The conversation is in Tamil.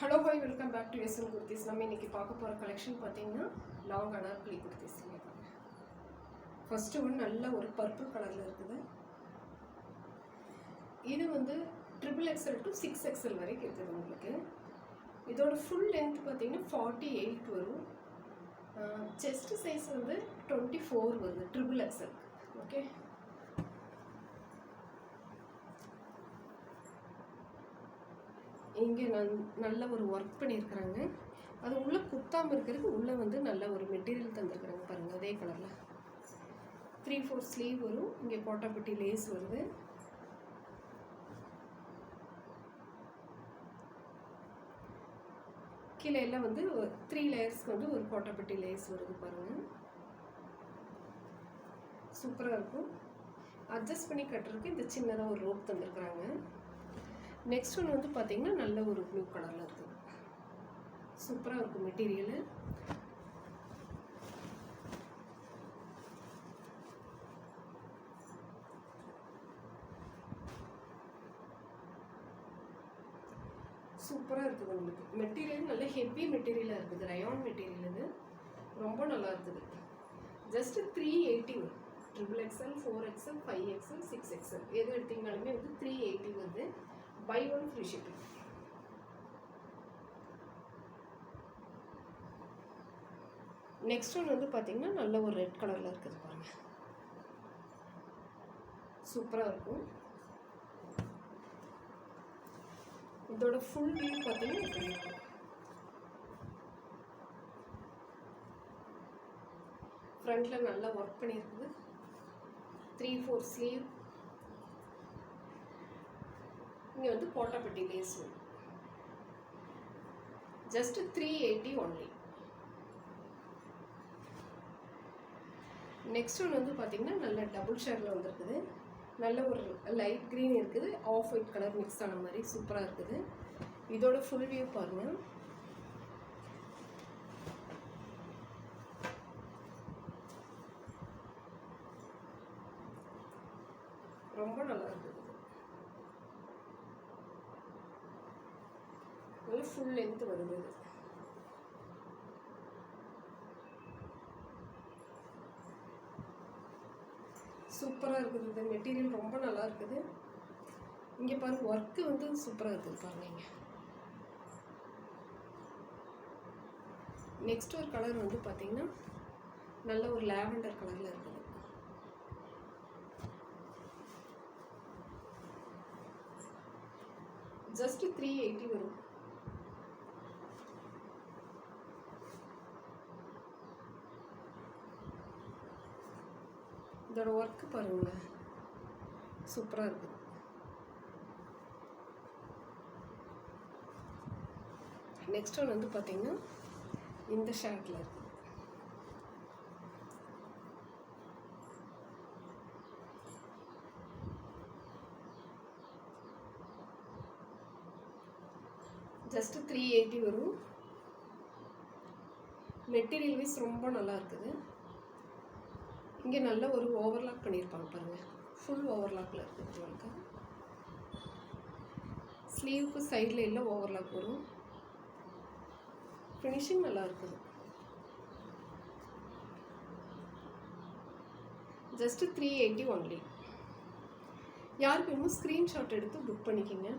Hello hi welcome back to SM kurtis. நம்ம இன்றைக்கி பார்க்க போகிற கலெக்ஷன் பார்த்தீங்கன்னா லாங் அனார்கலி குர்த்திஸ். ஃபஸ்ட்டு ஒன்று நல்ல ஒரு பர்பிள் கலரில் இருக்குது. இது வந்து XXL to 6XL வரைக்கும் இருக்குது உங்களுக்கு. இதோட ஃபுல் லென்த் பார்த்தீங்கன்னா 48 வரும். செஸ்ட் சைஸ் வந்து 24 வருது XXL. ஓகே, இங்கே நல்ல ஒரு ஒர்க் பண்ணியிருக்கிறாங்க. அது உள்ளே குத்தாமல் இருக்கிறதுக்கு உள்ளே வந்து நல்ல ஒரு மெட்டீரியல் தந்துருக்குறாங்க பாருங்கள். அதே கலரில் 3/4 ஸ்லீவ் வரும். இங்கே கோட்டாப்பட்டி லேஸ் வருது. கீழே எல்லாம் வந்து 3 லேயர்ஸ்க்கு வந்து ஒரு கோட்டாப்பட்டி லேஸ் வருது பாருங்கள். சூப்பராக இருக்கும். அட்ஜஸ்ட் பண்ணி கட்டுறதுக்கு இந்த சின்னதாக ஒரு ரோப் தந்துருக்குறாங்க. நெக்ஸ்ட் ஒன்று வந்து பார்த்தீங்கன்னா நல்ல ஒரு ப்ளூ கலரில் இருக்குது. சூப்பராக இருக்கும் மெட்டீரியலு. சூப்பராக இருக்குது உங்களுக்கு. மெட்டீரியல் நல்ல ஹெவி மெட்டீரியலாக இருக்குது. ரயான் மெட்டீரியல் இது ரொம்ப நல்லா இருக்குது. ஜஸ்ட் 380 வரும். XXL, 4XL, 5XL, 6XL எது எடுத்தீங்கனாலுமே வந்து 380 வருது. Buy one free shipping. Next ஒன்று வந்து பார்த்தீங்கன்னா நல்ல ஒரு ரெட் கலரில் இருக்குது பாருங்க. சூப்பராக இருக்கும். இதோட ஃபுல் வியூ பார்த்தீங்கன்னா இப்படி இருக்கும். ஃப்ரண்ட்டில் நல்லா ஒர்க் பண்ணியிருக்குது. 3/4 ஸ்லீவ். இங்கே வந்து கோட்டாப்பட்டி லேஸ் வரும். Just 380 only. நெக்ஸ்ட் ஒன்று வந்து பார்த்தீங்கன்னா நல்ல டபுள் ஷேடில் வந்துருக்குது. நல்ல ஒரு லைட் க்ரீன் இருக்குது, ஆஃப் ஒயிட் கலர் மிக்ஸ் ஆன மாதிரி சூப்பராக இருக்குது. இதோட ஃபுல் வியூ பாருங்கள். ரொம்ப நல்லா இருக்குது. நல்ல ஃபுல் லென்த் வருது. சூப்பராக இருக்குது. இந்த மெட்டீரியல் ரொம்ப நல்லா இருக்குது. இங்கே பாருங்கள், ஒர்க்கு வந்து சூப்பராக இருக்குது பாருங்க. இங்கே நெக்ஸ்ட் ஒரு கலர் வந்து பார்த்தீங்கன்னா நல்ல ஒரு லாவெண்டர் கலரில் இருக்குது. ஜஸ்ட் 380 வரும். இதோட ஒர்க்கு பாருங்களேன், சூப்பராக இருக்குது. நெக்ஸ்ட் ஒன்று வந்து பார்த்தீங்கன்னா இந்த ஷர்ட்டில் இருக்குது. ஜஸ்ட் 380 வரும். மெட்டீரியல் வைஸ் ரொம்ப நல்லா இருக்குது. இங்கே நல்ல ஒரு ஓவர்லாக் பண்ணியிருப்பாங்க பாருங்கள். ஃபுல் ஓவர்லாக்கில் இருக்குது உங்களுக்கு. ஸ்லீவுக்கு சைடில் எல்லாம் ஓவர்லாக் வரும். ஃபினிஷிங் நல்லா இருக்குது. Just 380 only. யாருக்கு வேணுமோ ஸ்க்ரீன்ஷாட் எடுத்து புக் பண்ணிக்கோங்க.